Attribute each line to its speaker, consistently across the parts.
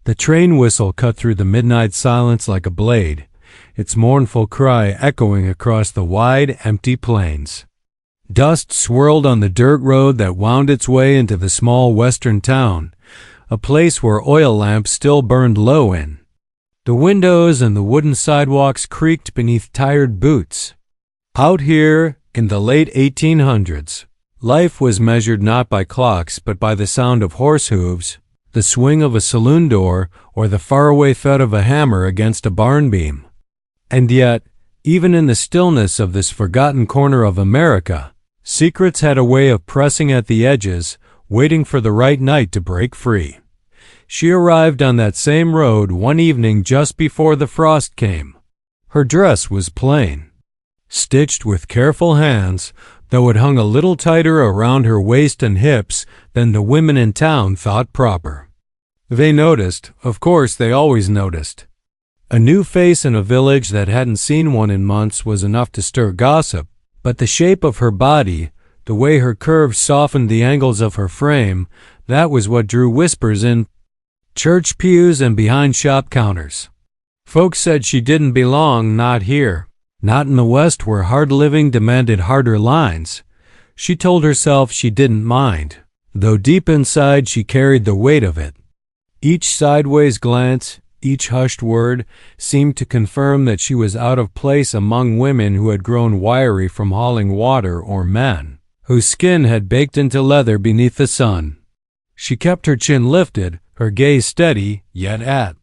Speaker 1: The train whistle cut through the midnight silence like a blade, its mournful cry echoing across the wide, empty plains. Dust swirled on the dirt road that wound its way into the small western town, a place where oil lamps still burned low in. The windows and the wooden sidewalks creaked beneath tired boots. Out here, in the late 1800s, life was measured not by clocks but by the sound of horse hooves, the swing of a saloon door, or the faraway thud of a hammer against a barn beam. And yet, even in the stillness of this forgotten corner of America, secrets had a way of pressing at the edges, waiting for the right night to break free. She arrived on that same road one evening just before the frost came. Her dress was plain, stitched with careful hands, though it hung a little tighter around her waist and hips than the women in town thought proper. They noticed, of course they always noticed. A new face in a village that hadn't seen one in months was enough to stir gossip, but the shape of her body, the way her curves softened the angles of her frame, that was what drew whispers in church pews and behind shop counters. Folks said she didn't belong, not here, not in the West where hard living demanded harder lines. She told herself she didn't mind, though deep inside she carried the weight of it. Each sideways glance, each hushed word, seemed to confirm that she was out of place among women who had grown wiry from hauling water, or men whose skin had baked into leather beneath the sun. She kept her chin lifted, her gaze steady, yet at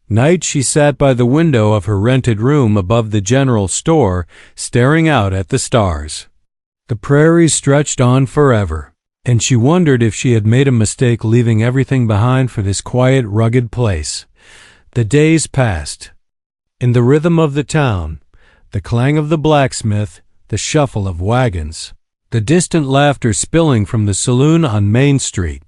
Speaker 1: night she sat by the window of her rented room above the general store, staring out at the stars. The prairies stretched on forever, and she wondered if she had made a mistake leaving everything behind for this quiet, rugged place. The days passed. In the rhythm of the town, the clang of the blacksmith, the shuffle of wagons, the distant laughter spilling from the saloon on Main Street.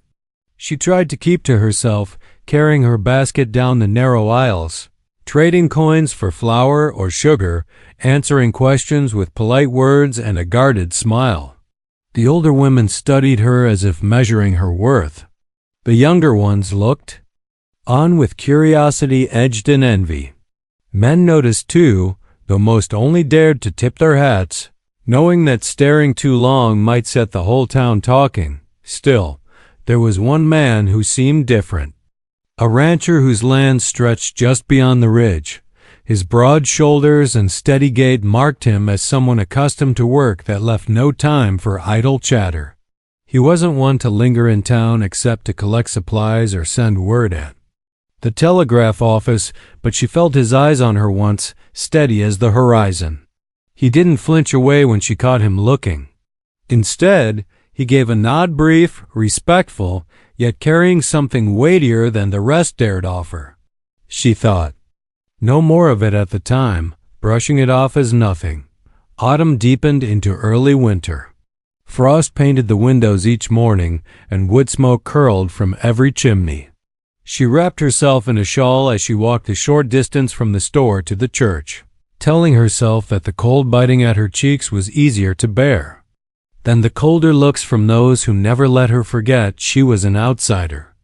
Speaker 1: She tried to keep to herself, carrying her basket down the narrow aisles, trading coins for flour or sugar, answering questions with polite words and a guarded smile. The older women studied her as if measuring her worth. The younger ones looked on with curiosity edged in envy. Men noticed too, though most only dared to tip their hats, knowing that staring too long might set the whole town talking. Still, there was one man who seemed different. A rancher whose land stretched just beyond the ridge. His broad shoulders and steady gait marked him as someone accustomed to work that left no time for idle chatter. He wasn't one to linger in town except to collect supplies or send word at the telegraph office, but she felt his eyes on her once, steady as the horizon. He didn't flinch away when she caught him looking. Instead, he gave a nod, brief, respectful, yet carrying something weightier than the rest dared offer. She thought no more of it at the time, brushing it off as nothing. Autumn deepened into early winter. Frost painted the windows each morning, and wood smoke curled from every chimney. She wrapped herself in a shawl as she walked a short distance from the store to the church, telling herself that the cold biting at her cheeks was easier to bear than the colder looks from those who never let her forget she was an outsider.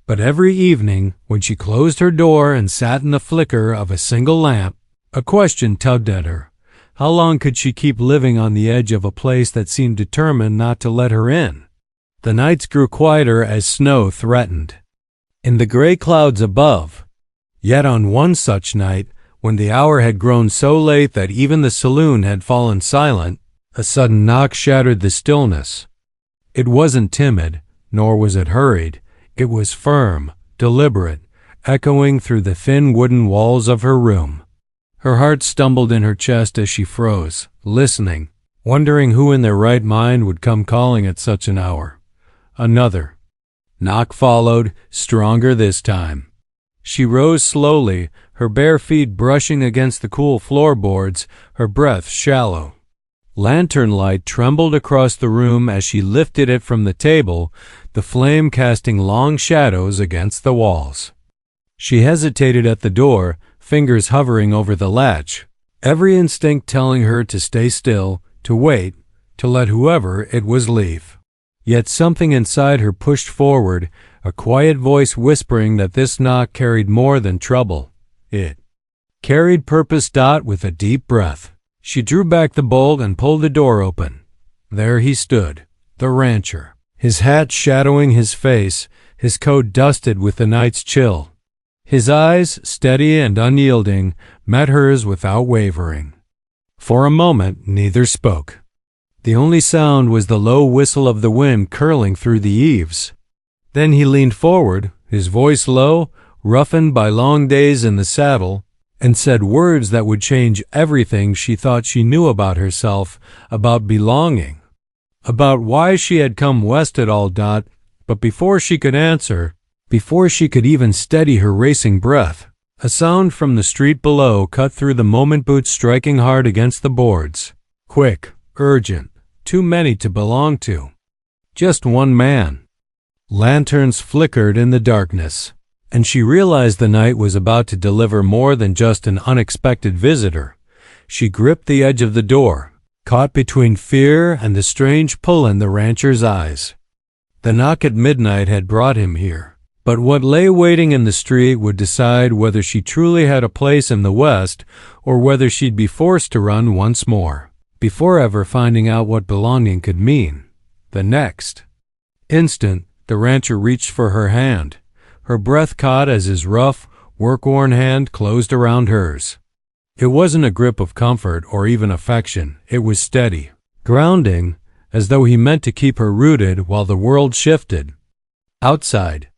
Speaker 1: But every evening, when she closed her door and sat in the flicker of a single lamp, a question tugged at her. How long could she keep living on the edge of a place that seemed determined not to let her in? The nights grew quieter as snow threatened in the gray clouds above. Yet on one such night, when the hour had grown so late that even the saloon had fallen silent, a sudden knock shattered the stillness. It wasn't timid, nor was it hurried. It was firm, deliberate, echoing through the thin wooden walls of her room. Her heart stumbled in her chest as she froze, listening, wondering who in their right mind would come calling at such an hour. Another knock followed, stronger this time. She rose slowly, her bare feet brushing against the cool floorboards, her breath shallow. Lantern light trembled across the room as she lifted it from the table, the flame casting long shadows against the walls. She hesitated at the door, fingers hovering over the latch, every instinct telling her to stay still, to wait, to let whoever it was leave. Yet something inside her pushed forward, a quiet voice whispering that this knock carried more than trouble. It carried purpose. With a deep breath, she drew back the bolt and pulled the door open. There he stood, the rancher, his hat shadowing his face, his coat dusted with the night's chill. His eyes, steady and unyielding, met hers without wavering. For a moment, neither spoke. The only sound was the low whistle of the wind curling through the eaves. Then he leaned forward, his voice low, roughened by long days in the saddle, and said words that would change everything she thought she knew about herself, about belonging, about why she had come west at all. But before she could answer, before she could even steady her racing breath, a sound from the street below cut through the moment, boots striking hard against the boards. Quick, urgent, too many to belong to. Just one man. Lanterns flickered in the darkness, and she realized the night was about to deliver more than just an unexpected visitor. She gripped the edge of the door, caught between fear and the strange pull in the rancher's eyes. The knock at midnight had brought him here, but what lay waiting in the street would decide whether she truly had a place in the West or whether she'd be forced to run once more, before ever finding out what belonging could mean. The next instant, the rancher reached for her hand. Her breath caught as his rough, work-worn hand closed around hers. It wasn't a grip of comfort or even affection. It was steady, grounding, as though he meant to keep her rooted while the world shifted. Outside,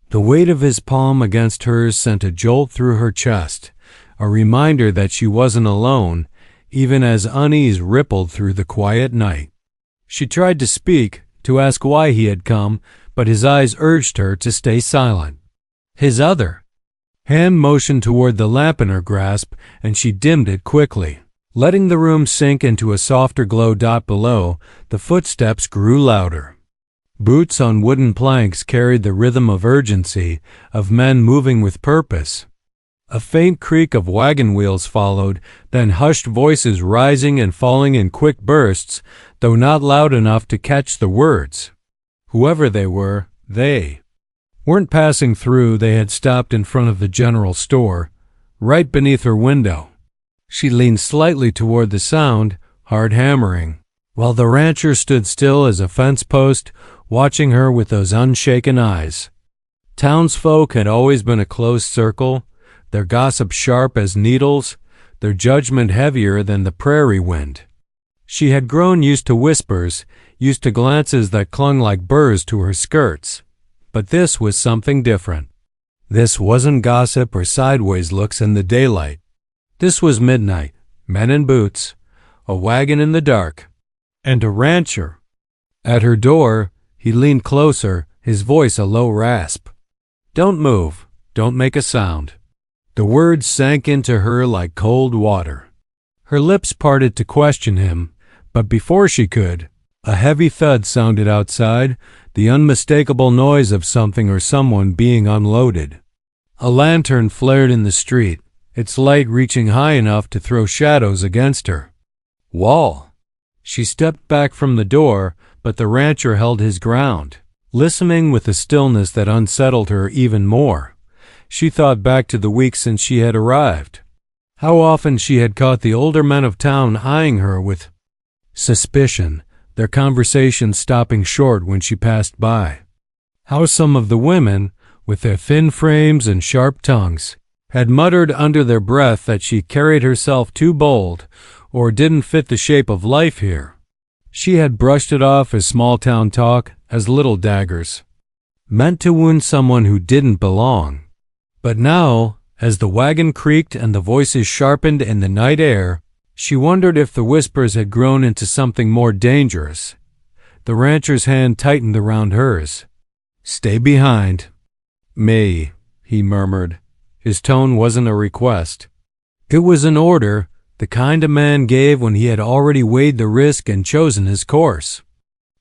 Speaker 1: the weight of his palm against hers sent a jolt through her chest, a reminder that she wasn't alone, even as unease rippled through the quiet night. She tried to speak, to ask why he had come, but his eyes urged her to stay silent. His other hand motioned toward the lamp in her grasp, and she dimmed it quickly. Letting the room sink into a softer glow. Below, the footsteps grew louder. Boots on wooden planks carried the rhythm of urgency, of men moving with purpose. A faint creak of wagon wheels followed, then hushed voices rising and falling in quick bursts, though not loud enough to catch the words. Whoever they were, they weren't passing through. They had stopped in front of the general store, right beneath her window. She leaned slightly toward the sound, hard hammering, while the rancher stood still as a fence post, watching her with those unshaken eyes. Townsfolk had always been a closed circle, their gossip sharp as needles, their judgment heavier than the prairie wind. She had grown used to whispers, used to glances that clung like burrs to her skirts. But this was something different. This wasn't gossip or sideways looks in the daylight. This was midnight, men in boots, a wagon in the dark, and a rancher. At her door, he leaned closer, his voice a low rasp. "Don't move. Don't make a sound." The words sank into her like cold water. Her lips parted to question him, but before she could, a heavy thud sounded outside, the unmistakable noise of something or someone being unloaded. A lantern flared in the street, its light reaching high enough to throw shadows against her. Wall. She stepped back from the door, but the rancher held his ground, listening with a stillness that unsettled her even more. She thought back to the weeks since she had arrived. How often she had caught the older men of town eyeing her with suspicion, their conversations stopping short when she passed by. How some of the women, with their thin frames and sharp tongues, had muttered under their breath that she carried herself too bold or didn't fit the shape of life here. She had brushed it off as small-town talk, as little daggers, meant to wound someone who didn't belong. But now, as the wagon creaked and the voices sharpened in the night air, she wondered if the whispers had grown into something more dangerous. The rancher's hand tightened around hers. "Stay behind." "Me," he murmured. His tone wasn't a request. It was an order, the kind a man gave when he had already weighed the risk and chosen his course.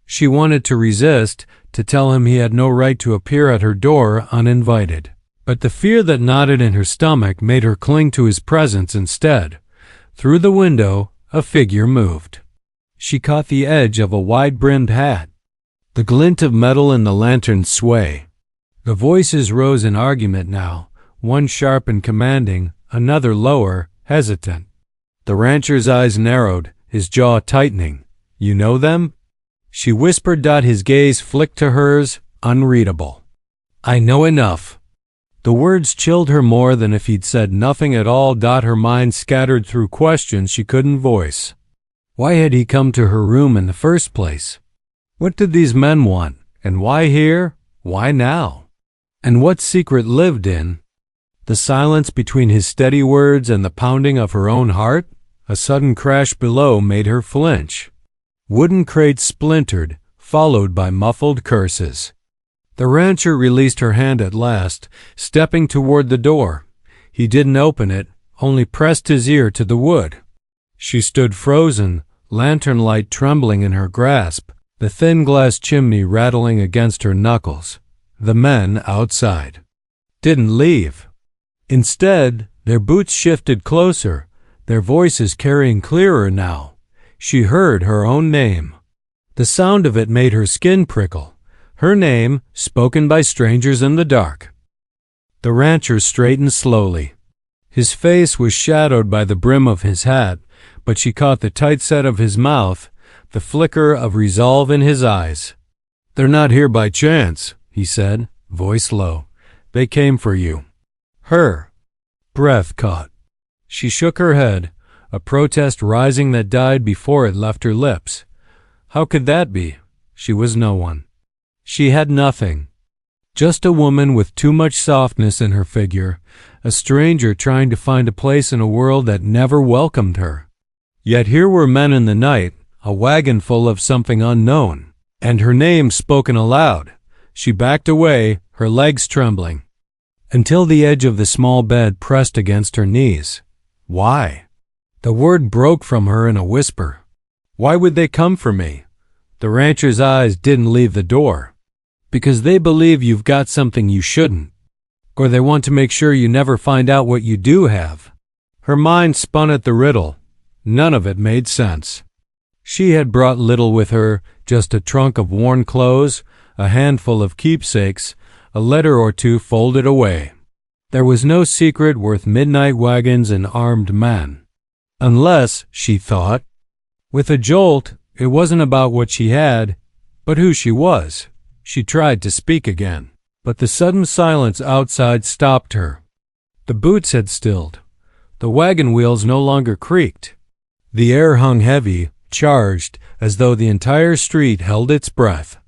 Speaker 1: She wanted to resist, to tell him he had no right to appear at her door uninvited. But the fear that knotted in her stomach made her cling to his presence instead. Through the window, a figure moved. She caught the edge of a wide-brimmed hat. the glint of metal in the lantern's sway. The voices rose in argument now, one sharp and commanding, another lower, hesitant. The rancher's eyes narrowed, his jaw tightening. "You know them?" she whispered. His gaze flicked to hers, unreadable. "I know enough." The words chilled her more than if he'd said nothing at all. Her mind scattered through questions she couldn't voice. Why had he come to her room in the first place? What did these men want? And why here? Why now? And what secret lived in the silence between his steady words and the pounding of her own heart? A sudden crash below made her flinch. Wooden crates splintered, followed by muffled curses. The rancher released her hand at last, stepping toward the door. He didn't open it, only pressed his ear to the wood. She stood frozen, lantern light trembling in her grasp, the thin glass chimney rattling against her knuckles. The men outside didn't leave. Instead, their boots shifted closer, their voices carrying clearer now. She heard her own name. The sound of it made her skin prickle. Her name, spoken by strangers in the dark. The rancher straightened slowly. His face was shadowed by the brim of his hat, but she caught the tight set of his mouth, the flicker of resolve in his eyes. "They're not here by chance," he said, voice low. "They came for you." Her breath caught. She shook her head, a protest rising that died before it left her lips. How could that be? She was no one. She had nothing. Just a woman with too much softness in her figure, a stranger trying to find a place in a world that never welcomed her. Yet here were men in the night, a wagon full of something unknown, and her name spoken aloud. She backed away, her legs trembling, until the edge of the small bed pressed against her knees. Why? The word broke from her in a whisper. Why would they come for me? The rancher's eyes didn't leave the door. Because they believe you've got something you shouldn't. Or they want to make sure you never find out what you do have. Her mind spun at the riddle. None of it made sense. She had brought little with her, just a trunk of worn clothes, a handful of keepsakes, a letter or two folded away. There was no secret worth midnight wagons and armed men. Unless, she thought. With a jolt, it wasn't about what she had, but who she was. She tried to speak again, but the sudden silence outside stopped her. The boots had stilled. The wagon wheels no longer creaked. The air hung heavy, charged, as though the entire street held its breath.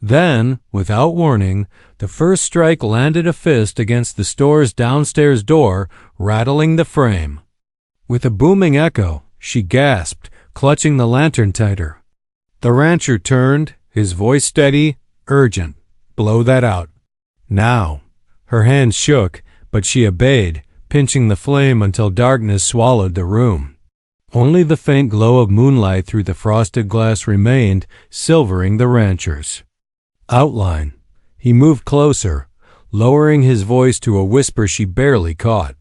Speaker 1: Then, without warning, the first strike landed a fist against the store's downstairs door, rattling the frame. With a booming echo, she gasped, clutching the lantern tighter. The rancher turned, his voice steady, urgent. Blow that out. Now. Her hands shook, but she obeyed, pinching the flame until darkness swallowed the room. Only the faint glow of moonlight through the frosted glass remained, silvering the rancher's outline. He moved closer, lowering his voice to a whisper she barely caught.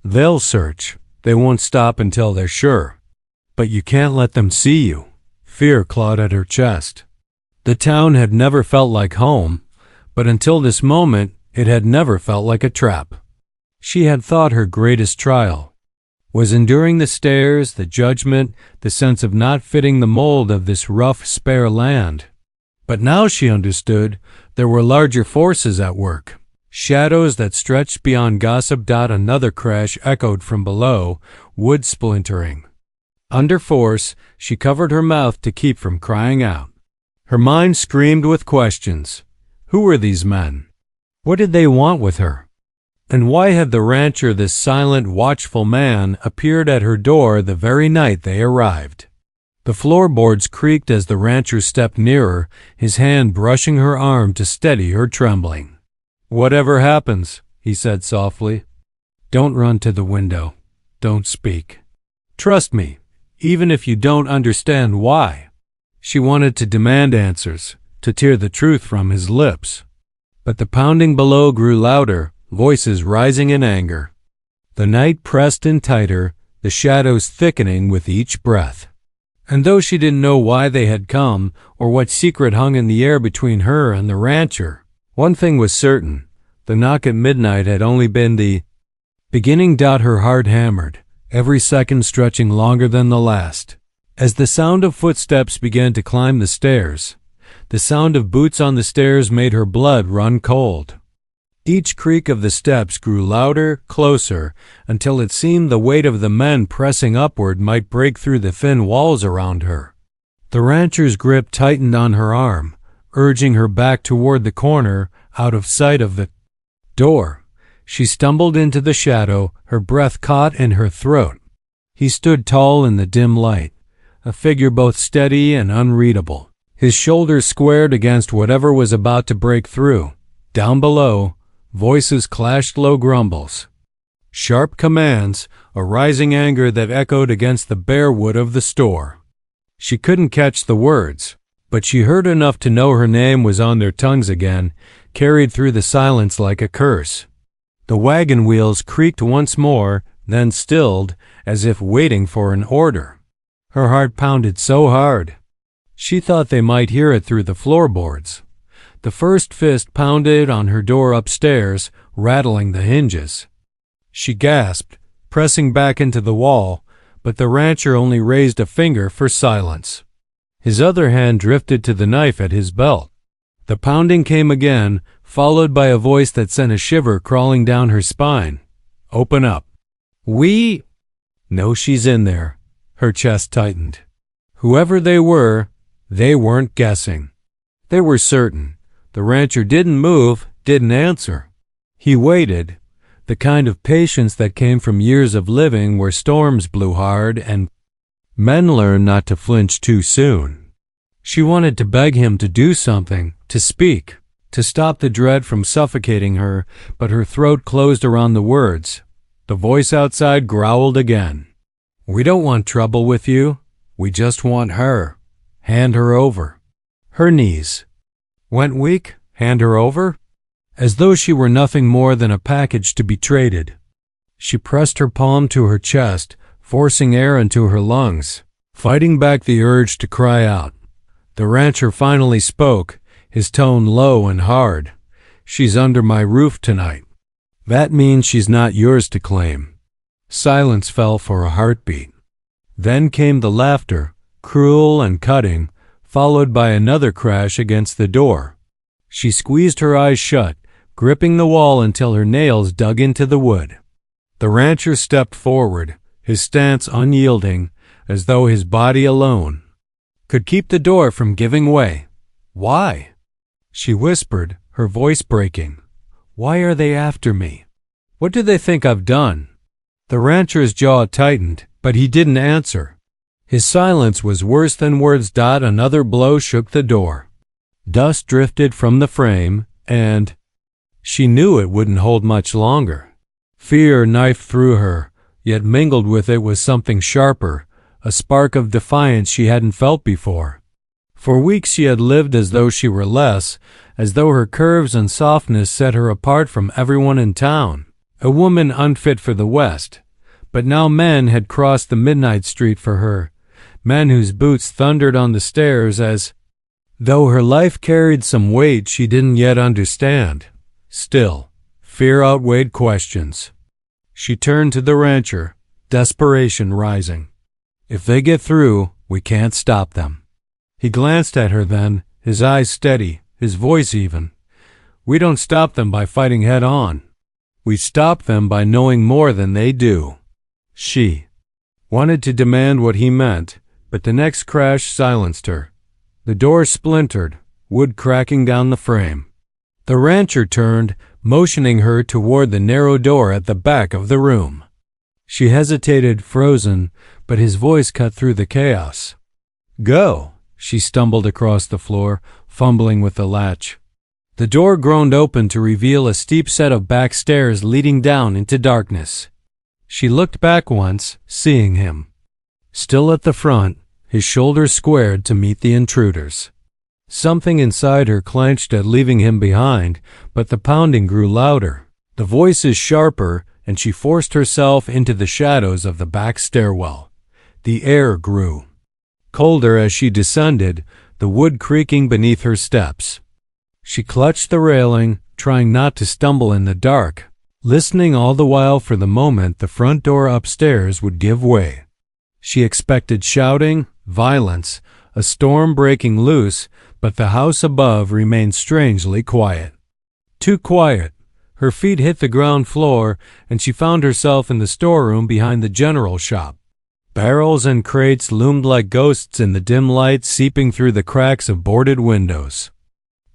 Speaker 1: They'll search. They won't stop until they're sure. But you can't let them see you. Fear clawed at her chest. The town had never felt like home, but until this moment, it had never felt like a trap. She had thought her greatest trial was enduring the stares, the judgment, the sense of not fitting the mold of this rough, spare land. But now she understood there were larger forces at work, shadows that stretched beyond gossip. Another crash echoed from below, wood splintering. Under force, she covered her mouth to keep from crying out. Her mind screamed with questions. Who were these men? What did they want with her? And why had the rancher, this silent, watchful man, appeared at her door the very night they arrived? The floorboards creaked as the rancher stepped nearer, his hand brushing her arm to steady her trembling. Whatever happens, he said softly, don't run to the window. Don't speak. Trust me, even if you don't understand why. She wanted to demand answers, to tear the truth from his lips. But the pounding below grew louder, voices rising in anger. The night pressed in tighter, the shadows thickening with each breath. And though she didn't know why they had come or what secret hung in the air between her and the rancher, one thing was certain: the knock at midnight had only been the beginning. Her heart hammered, every second stretching longer than the last. As the sound of footsteps began to climb the stairs, the sound of boots on the stairs made her blood run cold. Each creak of the steps grew louder, closer, until it seemed the weight of the men pressing upward might break through the thin walls around her. The rancher's grip tightened on her arm, urging her back toward the corner, out of sight of the door. She stumbled into the shadow, her breath caught in her throat. He stood tall in the dim light, a figure both steady and unreadable, his shoulders squared against whatever was about to break through. Down below, voices clashed, low grumbles, sharp commands, a rising anger that echoed against the bare wood of the store. She couldn't catch the words, but she heard enough to know her name was on their tongues again, carried through the silence like a curse. The wagon wheels creaked once more, then stilled, as if waiting for an order. Her heart pounded so hard, she thought they might hear it through the floorboards. The first fist pounded on her door upstairs, rattling the hinges. She gasped, pressing back into the wall, but the rancher only raised a finger for silence. His other hand drifted to the knife at his belt. The pounding came again, followed by a voice that sent a shiver crawling down her spine. "Open up." "We—" "No, she's in there." Her chest tightened. Whoever they weren't guessing. They were certain. The rancher didn't move, didn't answer. He waited, the kind of patience that came from years of living where storms blew hard and men learned not to flinch too soon. She wanted to beg him to do something, to speak, to stop the dread from suffocating her, but her throat closed around the words. The voice outside growled again. "We don't want trouble with you. We just want her. Hand her over." Her knees went weak. Hand her over? As though she were nothing more than a package to be traded. She pressed her palm to her chest, forcing air into her lungs, fighting back the urge to cry out. The rancher finally spoke, his tone low and hard. "She's under my roof tonight. That means she's not yours to claim." Silence fell for a heartbeat. Then came the laughter, cruel and cutting, followed by another crash against the door. She squeezed her eyes shut, gripping the wall until her nails dug into the wood. The rancher stepped forward, his stance unyielding, as though his body alone could keep the door from giving way. "Why?" she whispered, her voice breaking. "Why are they after me? What do they think I've done?" The rancher's jaw tightened, but he didn't answer. His silence was worse than words. Another blow shook the door. Dust drifted from the frame, and she knew it wouldn't hold much longer. Fear knifed through her, yet mingled with it was something sharper, a spark of defiance she hadn't felt before. For weeks she had lived as though she were less, as though her curves and softness set her apart from everyone in town, a woman unfit for the West. But now men had crossed the midnight street for her, men whose boots thundered on the stairs as though her life carried some weight she didn't yet understand. Still, fear outweighed questions. She turned to the rancher, desperation rising. "If they get through, we can't stop them." He glanced at her then, his eyes steady, his voice even. "We don't stop them by fighting head on. We stop them by knowing more than they do." She wanted to demand what he meant, but the next crash silenced her. The door splintered, wood cracking down the frame. The rancher turned, motioning her toward the narrow door at the back of the room. She hesitated, frozen, but his voice cut through the chaos. "Go." She stumbled across the floor, fumbling with the latch. The door groaned open to reveal a steep set of back stairs leading down into darkness. She looked back once, seeing him still at the front, his shoulders squared to meet the intruders. Something inside her clenched at leaving him behind, but the pounding grew louder, the voices sharper, and she forced herself into the shadows of the back stairwell. The air grew colder as she descended, the wood creaking beneath her steps. She clutched the railing, trying not to stumble in the dark, listening all the while for the moment the front door upstairs would give way. She expected shouting, violence, a storm breaking loose, but the house above remained strangely quiet. Too quiet. Her feet hit the ground floor, and she found herself in the storeroom behind the general shop. Barrels and crates loomed like ghosts in the dim light seeping through the cracks of boarded windows.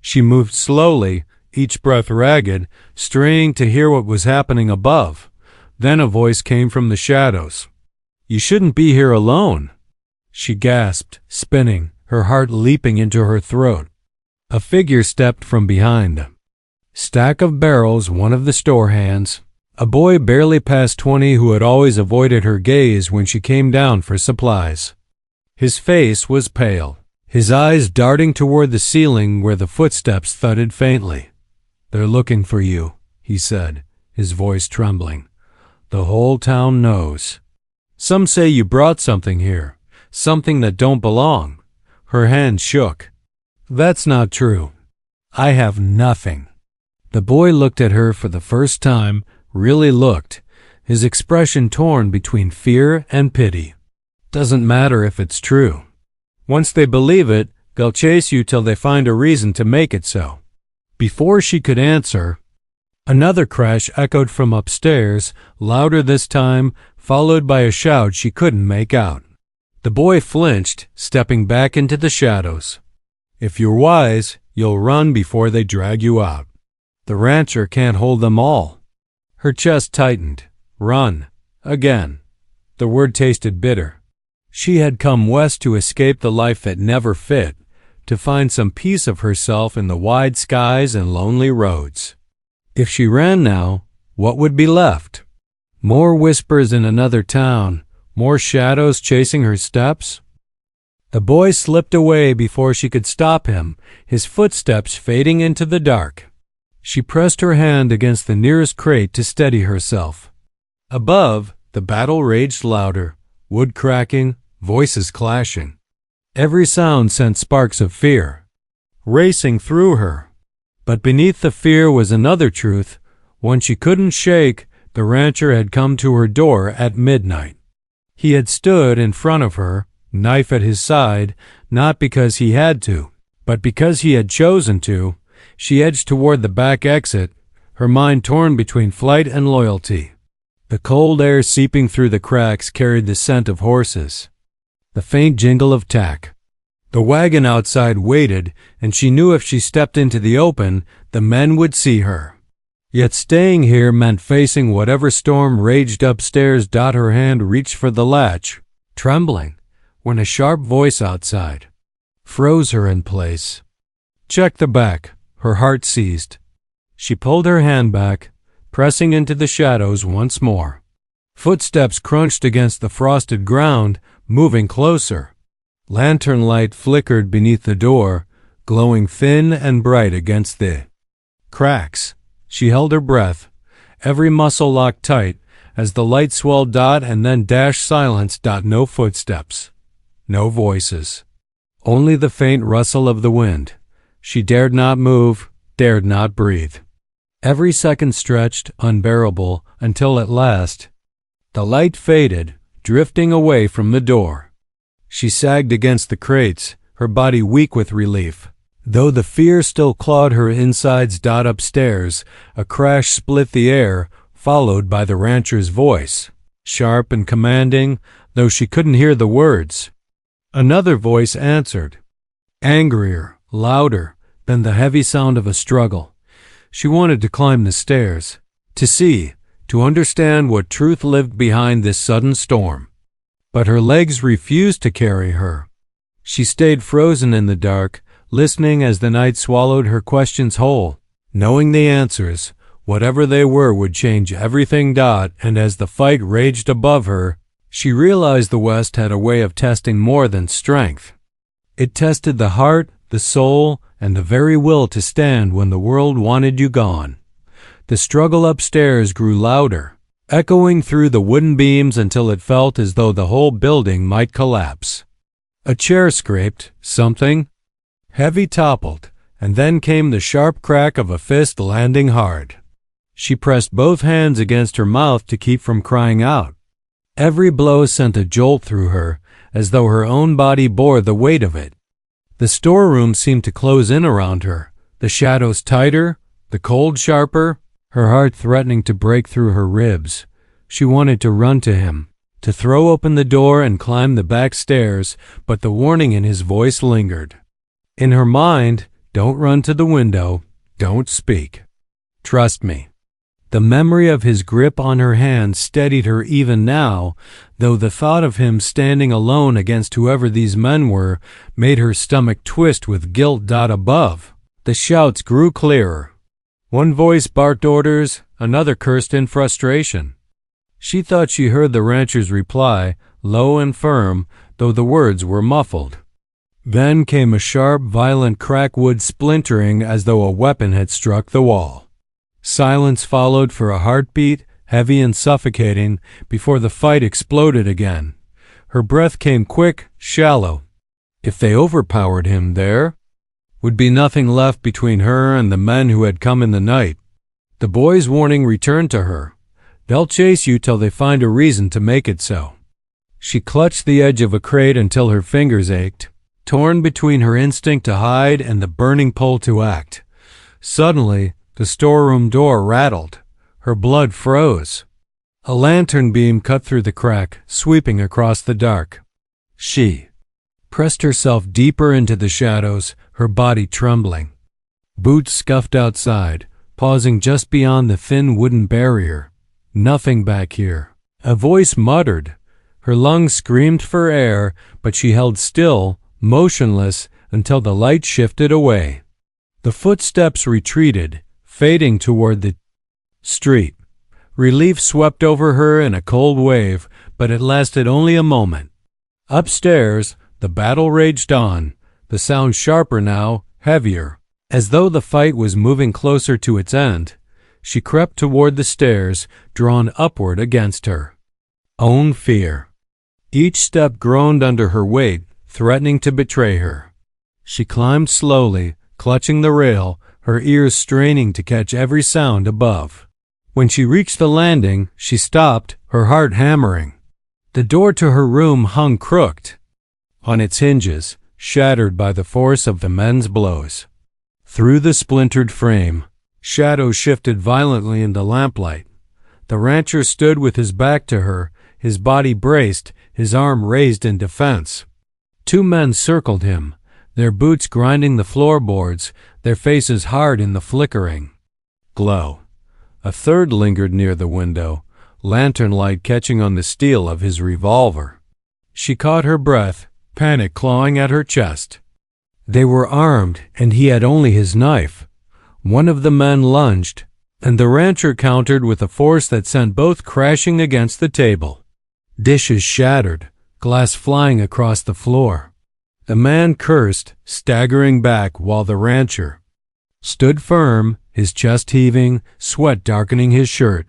Speaker 1: She moved slowly, each breath ragged, straining to hear what was happening above. Then a voice came from the shadows. "You shouldn't be here alone," she gasped, spinning, her heart leaping into her throat. A figure stepped from behind. Stack of barrels, one of the store hands. A boy barely past 20 who had always avoided her gaze when she came down for supplies. His face was pale, his eyes darting toward the ceiling where the footsteps thudded faintly. "They're looking for you," he said, his voice trembling. "The whole town knows. Some say you brought something here, something that don't belong." Her hand shook. "That's not true. I have nothing." The boy looked at her for the first time, really looked, his expression torn between fear and pity. "Doesn't matter if it's true. Once they believe it, they'll chase you till they find a reason to make it so." Before she could answer, another crash echoed from upstairs, louder this time, followed by a shout she couldn't make out. The boy flinched, stepping back into the shadows. "If you're wise, you'll run before they drag you out. The rancher can't hold them all." Her chest tightened. Run. Again. The word tasted bitter. She had come west to escape the life that never fit, to find some piece of herself in the wide skies and lonely roads. If she ran now, what would be left? More whispers in another town, more shadows chasing her steps? The boy slipped away before she could stop him, his footsteps fading into the dark. She pressed her hand against the nearest crate to steady herself. Above, the battle raged louder, wood cracking, voices clashing. Every sound sent sparks of fear, racing through her. But beneath the fear was another truth, one she couldn't shake. The rancher had come to her door at midnight. He had stood in front of her, knife at his side, not because he had to, but because he had chosen to. She edged toward the back exit, her mind torn between flight and loyalty. The cold air seeping through the cracks carried the scent of horses, the faint jingle of tack. The wagon outside waited, and she knew if she stepped into the open, the men would see her. Yet staying here meant facing whatever storm raged upstairs. Her hand reached for the latch, trembling, when a sharp voice outside froze her in place. "Check the back." Her heart seized. She pulled her hand back, pressing into the shadows once more. Footsteps crunched against the frosted ground, moving closer. Lantern light flickered beneath the door, glowing thin and bright against the cracks. She held her breath, every muscle locked tight, as the light swelled. And then dashed silence. No footsteps, no voices, only the faint rustle of the wind. She dared not move, dared not breathe. Every second stretched, unbearable, until at last the light faded, drifting away from the door. She sagged against the crates, her body weak with relief, though the fear still clawed her insides. Upstairs, a crash split the air, followed by the rancher's voice, sharp and commanding, though she couldn't hear the words. Another voice answered, angrier, louder than the heavy sound of a struggle. She wanted to climb the stairs, to see, to understand what truth lived behind this sudden storm. But her legs refused to carry her. She stayed frozen in the dark, listening as the night swallowed her questions whole, knowing the answers, whatever they were, would change everything. And as the fight raged above her, she realized the West had a way of testing more than strength. It tested the heart, the soul, and the very will to stand when the world wanted you gone. The struggle upstairs grew louder, echoing through the wooden beams until it felt as though the whole building might collapse. A chair scraped, something heavy toppled, and then came the sharp crack of a fist landing hard. She pressed both hands against her mouth to keep from crying out. Every blow sent a jolt through her, as though her own body bore the weight of it. The storeroom seemed to close in around her, the shadows tighter, the cold sharper, her heart threatening to break through her ribs. She wanted to run to him, to throw open the door and climb the back stairs, but the warning in his voice lingered. In her mind, don't run to the window, don't speak. Trust me. The memory of his grip on her hand steadied her even now, though the thought of him standing alone against whoever these men were made her stomach twist with guilt. Above, the shouts grew clearer. One voice barked orders, another cursed in frustration. She thought she heard the rancher's reply, low and firm, though the words were muffled. Then came a sharp, violent crack, wood splintering as though a weapon had struck the wall. Silence followed for a heartbeat, heavy and suffocating, before the fight exploded again. Her breath came quick, shallow. If they overpowered him, there would be nothing left between her and the men who had come in the night. The boy's warning returned to her. They'll chase you till they find a reason to make it so. She clutched the edge of a crate until her fingers ached, torn between her instinct to hide and the burning pull to act. Suddenly, the storeroom door rattled. Her blood froze. A lantern beam cut through the crack, sweeping across the dark. She pressed herself deeper into the shadows, her body trembling. Boots scuffed outside, pausing just beyond the thin wooden barrier. Nothing back here. A voice muttered. Her lungs screamed for air, but she held still, motionless, until the light shifted away. The footsteps retreated, fading toward the street. Relief swept over her in a cold wave, but it lasted only a moment. Upstairs, the battle raged on, the sound sharper now, heavier. As though the fight was moving closer to its end, she crept toward the stairs, drawn upward against her own fear. Each step groaned under her weight, threatening to betray her. She climbed slowly, clutching the rail, her ears straining to catch every sound above. When she reached the landing, she stopped, her heart hammering. The door to her room hung crooked on its hinges, shattered by the force of the men's blows. Through the splintered frame, shadows shifted violently in the lamplight. The rancher stood with his back to her, his body braced, his arm raised in defense. Two men circled him, their boots grinding the floorboards, their faces hard in the flickering glow. A third lingered near the window, lantern light catching on the steel of his revolver. She caught her breath, panic clawing at her chest. They were armed, and he had only his knife. One of the men lunged, and the rancher countered with a force that sent both crashing against the table. Dishes shattered, glass flying across the floor. The man cursed, staggering back, while the rancher stood firm, his chest heaving, sweat darkening his shirt.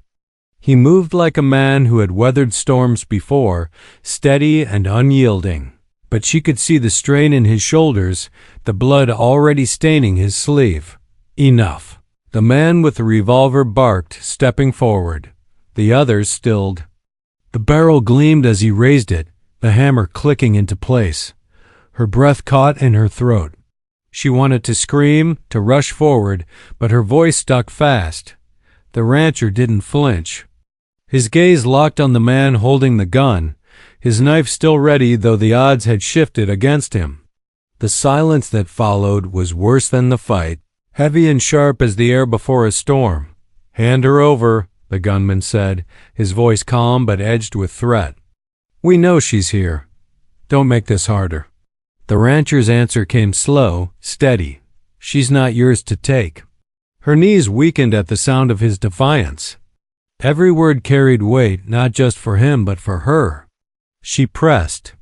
Speaker 1: He moved like a man who had weathered storms before, steady and unyielding. But she could see the strain in his shoulders, the blood already staining his sleeve. Enough. The man with the revolver barked, stepping forward. The others stilled. The barrel gleamed as he raised it, the hammer clicking into place. Her breath caught in her throat. She wanted to scream, to rush forward, but her voice stuck fast. The rancher didn't flinch. His gaze locked on the man holding the gun, his knife still ready though the odds had shifted against him. The silence that followed was worse than the fight, heavy and sharp as the air before a storm. "Hand her over," the gunman said, his voice calm but edged with threat. "We know she's here. Don't make this harder." The rancher's answer came slow, steady. "She's not yours to take." Her knees weakened at the sound of his defiance. Every word carried weight, not just for him but for her. She pressed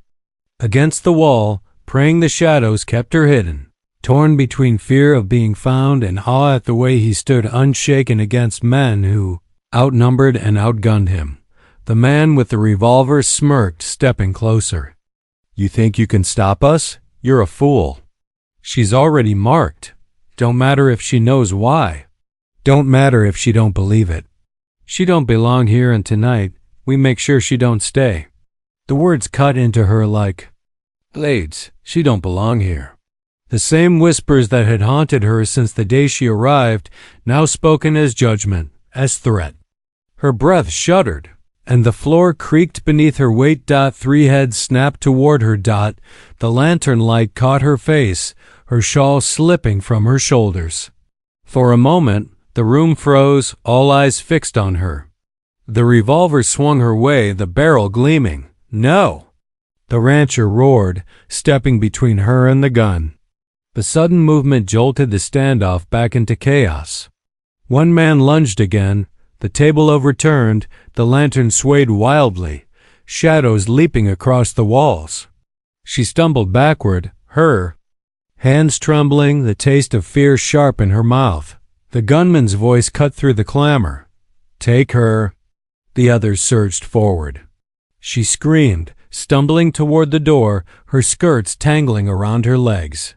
Speaker 1: against the wall, praying the shadows kept her hidden, torn between fear of being found and awe at the way he stood unshaken against men who outnumbered and outgunned him. The man with the revolver smirked, stepping closer. You think you can stop us? You're a fool. She's already marked. Don't matter if she knows why. Don't matter if she don't believe it. She don't belong here, and tonight we make sure she don't stay. The words cut into her like blades. She don't belong here. The same whispers that had haunted her since the day she arrived, now spoken as judgment, as threat. Her breath shuddered, and the floor creaked beneath her weight. Three heads snapped toward her. The lantern light caught her face, her shawl slipping from her shoulders. For a moment, the room froze, all eyes fixed on her. The revolver swung her way, the barrel gleaming. No! The rancher roared, stepping between her and the gun. The sudden movement jolted the standoff back into chaos. One man lunged again, the table overturned, the lantern swayed wildly, shadows leaping across the walls. She stumbled backward, her hands trembling, the taste of fear sharp in her mouth. The gunman's voice cut through the clamor. Take her. The others surged forward. She screamed, stumbling toward the door, her skirts tangling around her legs.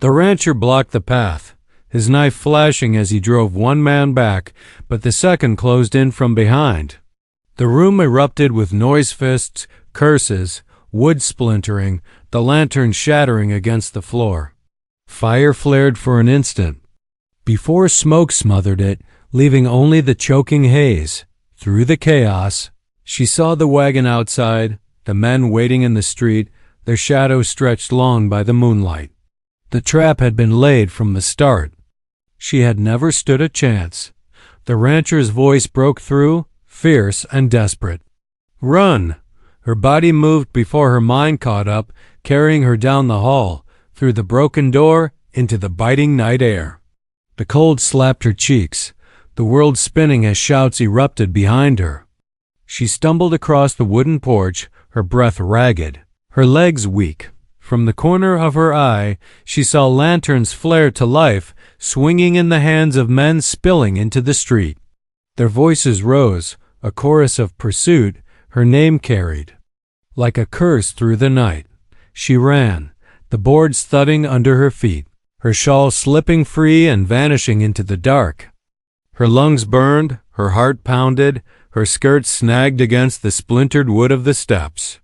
Speaker 1: The rancher blocked the path, his knife flashing as he drove one man back, but the second closed in from behind. The room erupted with noise, fists, curses, wood splintering, the lantern shattering against the floor. Fire flared for an instant, before smoke smothered it, leaving only the choking haze. Through the chaos, she saw the wagon outside, the men waiting in the street, their shadows stretched long by the moonlight. The trap had been laid from the start. She had never stood a chance. The rancher's voice broke through, fierce and desperate. Run! Her body moved before her mind caught up, carrying her down the hall, through the broken door, into the biting night air. The cold slapped her cheeks, the world spinning as shouts erupted behind her. She stumbled across the wooden porch, her breath ragged, her legs weak. From the corner of her eye, she saw lanterns flare to life, swinging in the hands of men spilling into the street. Their voices rose, a chorus of pursuit, her name carried. Like a curse through the night, she ran, the boards thudding under her feet, her shawl slipping free and vanishing into the dark. Her lungs burned, her heart pounded, her skirts snagged against the splintered wood of the steps.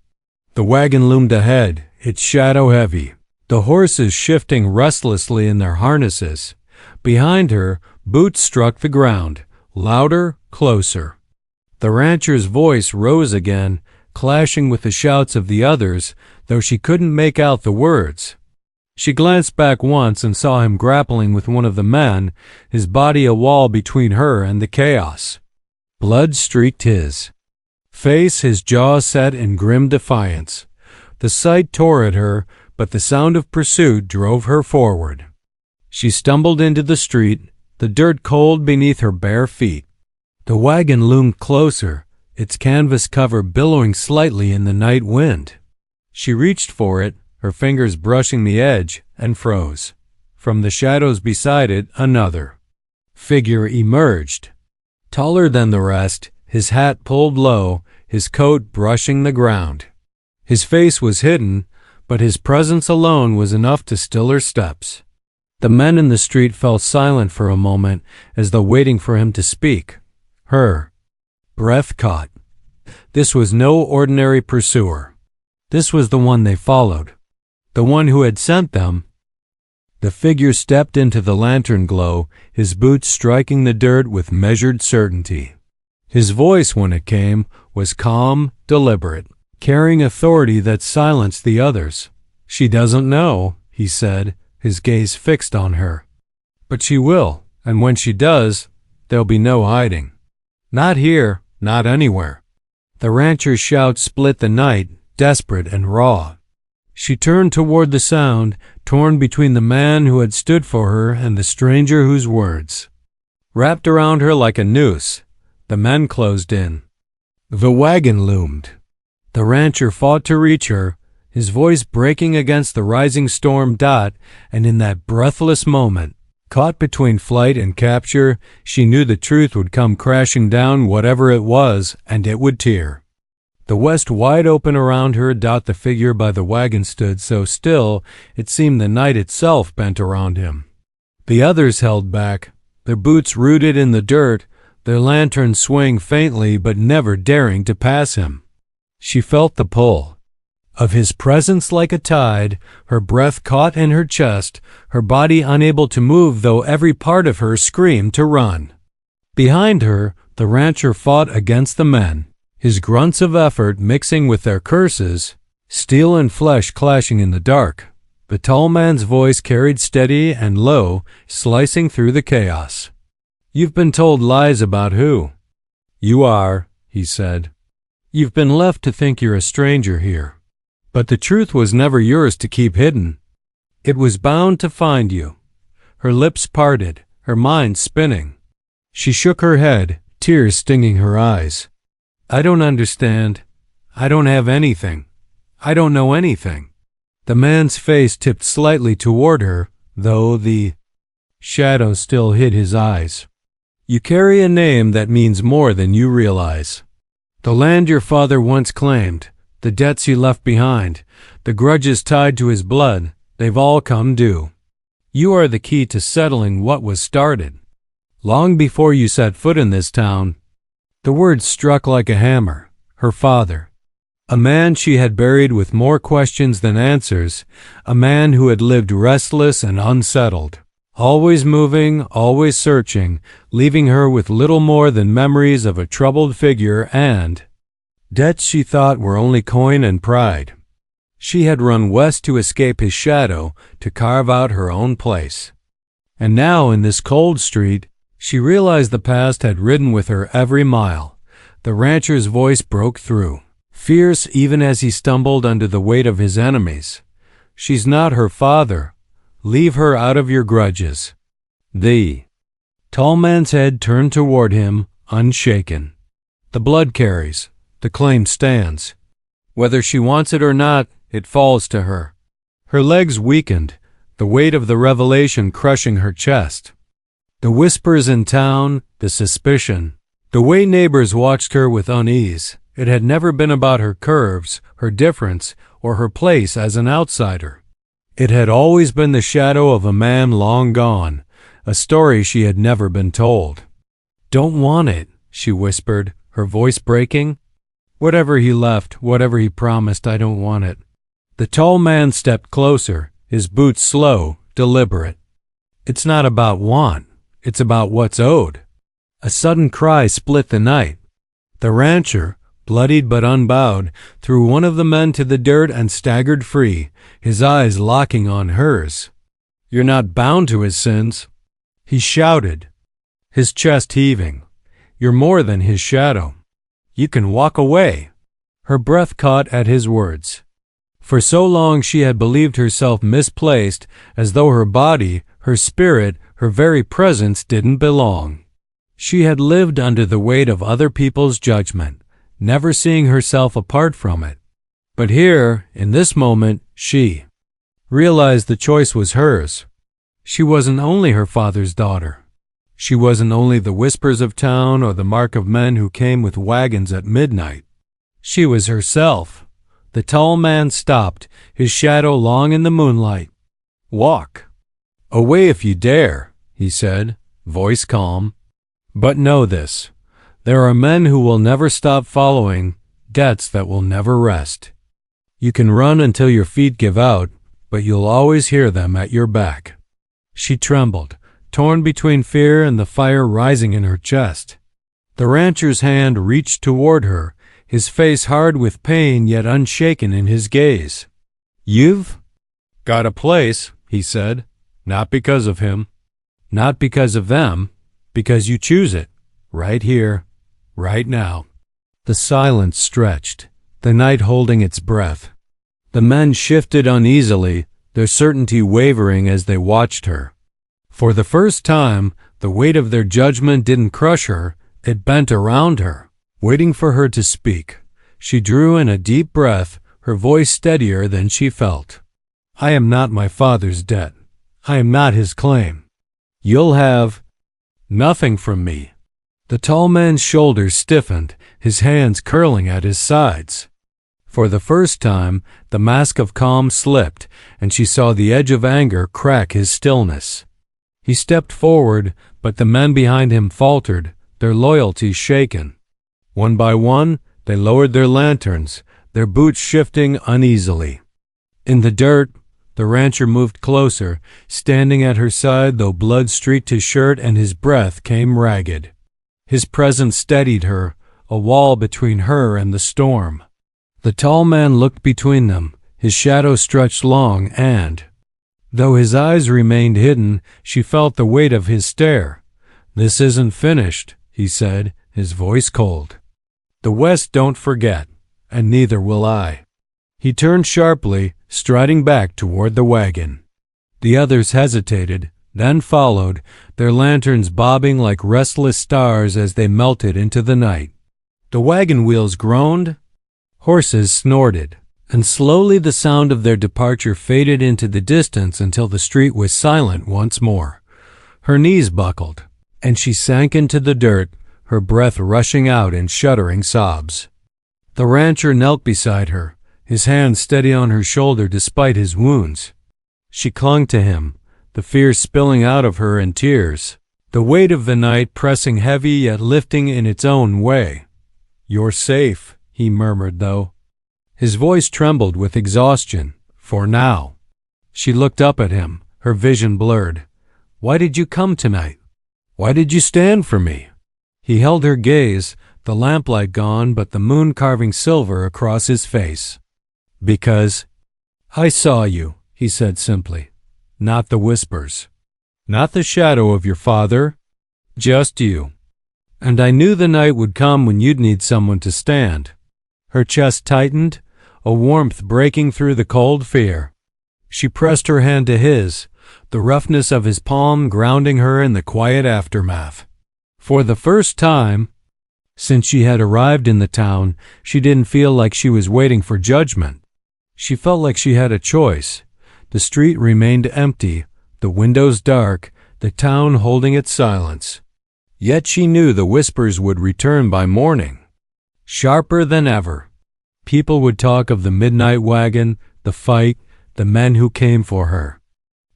Speaker 1: The wagon loomed ahead, its shadow heavy, the horses shifting restlessly in their harnesses. Behind her, boots struck the ground, louder, closer. The rancher's voice rose again, clashing with the shouts of the others, though she couldn't make out the words. She glanced back once and saw him grappling with one of the men, his body a wall between her and the chaos. Blood streaked his face, his jaw set in grim defiance. The sight tore at her, but the sound of pursuit drove her forward. She stumbled into the street, the dirt cold beneath her bare feet. The wagon loomed closer, its canvas cover billowing slightly in the night wind. She reached for it, her fingers brushing the edge, and froze. From the shadows beside it, another figure emerged. Taller than the rest, his hat pulled low, his coat brushing the ground. His face was hidden, but his presence alone was enough to still her steps. The men in the street fell silent for a moment, as though waiting for him to speak. Her breath caught. This was no ordinary pursuer. This was the one they followed, the one who had sent them. The figure stepped into the lantern glow, his boots striking the dirt with measured certainty. His voice, when it came, was calm, deliberate, carrying authority that silenced the others. She doesn't know, he said, his gaze fixed on her. But she will, and when she does, there'll be no hiding. Not here, not anywhere. The rancher's shout split the night, desperate and raw. She turned toward the sound, torn between the man who had stood for her and the stranger whose words wrapped around her like a noose. The men closed in. The wagon loomed. The rancher fought to reach her, his voice breaking against the rising storm. And in that breathless moment, caught between flight and capture, she knew the truth would come crashing down, whatever it was, and it would tear. The west wide open around her. The figure by the wagon stood so still it seemed the night itself bent around him. The others held back, their boots rooted in the dirt, their lanterns swaying faintly but never daring to pass him. She felt the pull of his presence like a tide, her breath caught in her chest, her body unable to move though every part of her screamed to run. Behind her, the rancher fought against the men, his grunts of effort mixing with their curses, steel and flesh clashing in the dark. The tall man's voice carried steady and low, slicing through the chaos. "You've been told lies about who?" "You are," he said. "You've been left to think you're a stranger here. But the truth was never yours to keep hidden. It was bound to find you." Her lips parted, her mind spinning. She shook her head, tears stinging her eyes. "I don't understand. I don't have anything. I don't know anything." The man's face tipped slightly toward her, though the shadow still hid his eyes. "You carry a name that means more than you realize. The land your father once claimed, the debts he left behind, the grudges tied to his blood, they've all come due. You are the key to settling what was started. Long before you set foot in this town." The words struck like a hammer. Her father. A man she had buried with more questions than answers, a man who had lived restless and unsettled, always moving, always searching, leaving her with little more than memories of a troubled figure and debts she thought were only coin and pride. She had run west to escape his shadow, to carve out her own place. And now in this cold street, she realized the past had ridden with her every mile. The rancher's voice broke through, fierce even as he stumbled under the weight of his enemies. "She's not her father. Leave her out of your grudges." The tall man's head turned toward him, unshaken. "The blood carries. The claim stands. Whether she wants it or not, it falls to her." Her legs weakened, the weight of the revelation crushing her chest. The whispers in town, the suspicion, the way neighbors watched her with unease. It had never been about her curves, her difference, or her place as an outsider. It had always been the shadow of a man long gone, a story she had never been told. "Don't want it," she whispered, her voice breaking. "Whatever he left, whatever he promised, I don't want it." The tall man stepped closer, his boots slow, deliberate. "It's not about want, it's about what's owed." A sudden cry split the night. The rancher, bloodied but unbowed, threw one of the men to the dirt and staggered free, his eyes locking on hers. "You're not bound to his sins," he shouted, his chest heaving. "You're more than his shadow. You can walk away." Her breath caught at his words. For so long she had believed herself misplaced, as though her body, her spirit, her very presence didn't belong. She had lived under the weight of other people's judgment, never seeing herself apart from it. But here, in this moment, she realized the choice was hers. She wasn't only her father's daughter. She wasn't only the whispers of town or the mark of men who came with wagons at midnight. She was herself. The tall man stopped, his shadow long in the moonlight. "Walk away if you dare," he said, voice calm. "But know this. There are men who will never stop following, debts that will never rest. You can run until your feet give out, but you'll always hear them at your back." She trembled, torn between fear and the fire rising in her chest. The rancher's hand reached toward her, his face hard with pain yet unshaken in his gaze. "You've got a place," he said, "not because of him, not because of them, because you choose it, right here, right now." The silence stretched, the night holding its breath. The men shifted uneasily, their certainty wavering as they watched her. For the first time, the weight of their judgment didn't crush her, it bent around her, waiting for her to speak. She drew in a deep breath, her voice steadier than she felt. "I am not my father's debt. I am not his claim. You'll have nothing from me." The tall man's shoulders stiffened, his hands curling at his sides. For the first time, the mask of calm slipped, and she saw the edge of anger crack his stillness. He stepped forward, but the men behind him faltered, their loyalty shaken. One by one, they lowered their lanterns, their boots shifting uneasily. In the dirt, the rancher moved closer, standing at her side though blood streaked his shirt and his breath came ragged. His presence steadied her, a wall between her and the storm. The tall man looked between them, his shadow stretched long and, though his eyes remained hidden, she felt the weight of his stare. "This isn't finished," he said, his voice cold. "The West don't forget, and neither will I." He turned sharply, striding back toward the wagon. The others hesitated, then followed, their lanterns bobbing like restless stars as they melted into the night. The wagon wheels groaned, horses snorted, and slowly the sound of their departure faded into the distance until the street was silent once more. Her knees buckled, and she sank into the dirt, her breath rushing out in shuddering sobs. The rancher knelt beside her, his hand steady on her shoulder despite his wounds. She clung to him, the fear spilling out of her in tears, the weight of the night pressing heavy yet lifting in its own way. "You're safe," he murmured though. His voice trembled with exhaustion, for now. She looked up at him, her vision blurred. "Why did you come tonight? Why did you stand for me?" He held her gaze, the lamplight gone but the moon carving silver across his face. "Because I saw you," he said simply. "Not the whispers. Not the shadow of your father. Just you. And I knew the night would come when you'd need someone to stand." Her chest tightened, a warmth breaking through the cold fear. She pressed her hand to his, the roughness of his palm grounding her in the quiet aftermath. For the first time since she had arrived in the town, she didn't feel like she was waiting for judgment. She felt like she had a choice. The street remained empty, the windows dark, the town holding its silence. Yet she knew the whispers would return by morning, sharper than ever. People would talk of the midnight wagon, the fight, the men who came for her.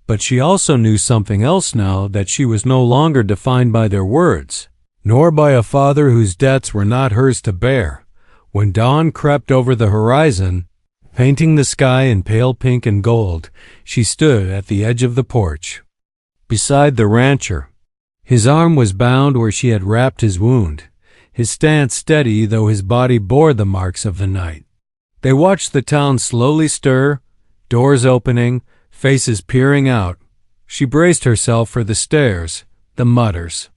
Speaker 1: But she also knew something else now, that she was no longer defined by their words, nor by a father whose debts were not hers to bear. When dawn crept over the horizon, painting the sky in pale pink and gold, she stood at the edge of the porch, beside the rancher. His arm was bound where she had wrapped his wound, his stance steady though his body bore the marks of the night. They watched the town slowly stir, doors opening, faces peering out. She braced herself for the stares, the mutters.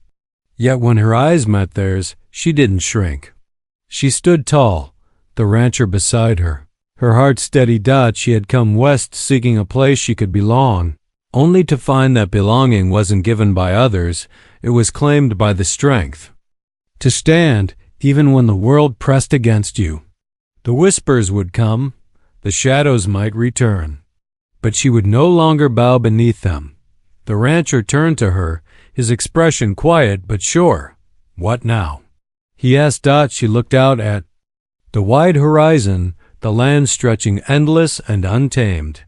Speaker 1: Yet when her eyes met theirs, she didn't shrink. She stood tall, the rancher beside her. Her heart steady dot, she had come west seeking a place she could belong, only to find that belonging wasn't given by others, it was claimed by the strength to stand even when the world pressed against you. The whispers would come, the shadows might return, but she would no longer bow beneath them. The rancher turned to her, his expression quiet but sure. "What now?" he asked. She looked out at the wide horizon, the land stretching endless and untamed.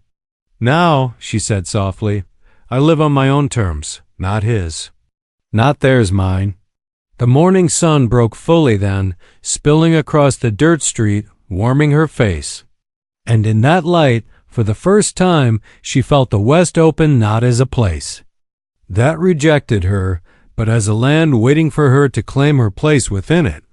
Speaker 1: "Now," she said softly, "I live on my own terms, not his. Not theirs, mine." The morning sun broke fully then, spilling across the dirt street, warming her face. And in that light, for the first time, she felt the West open not as a place that rejected her, but as a land waiting for her to claim her place within it.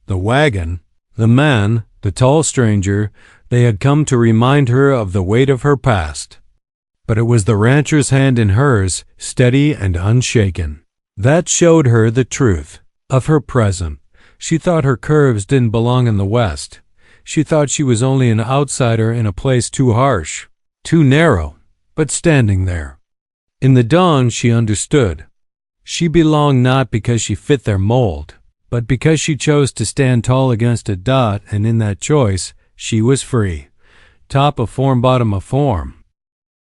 Speaker 1: The wagon, the man, the tall stranger, they had come to remind her of the weight of her past. But it was the rancher's hand in hers, steady and unshaken, that showed her the truth of her present. She thought her curves didn't belong in the West. She thought she was only an outsider in a place too harsh, too narrow, but standing there. In the dawn she understood. She belonged not because she fit their mold, but because she chose to stand tall against it. And in that choice, she was free. Top of form, bottom of form.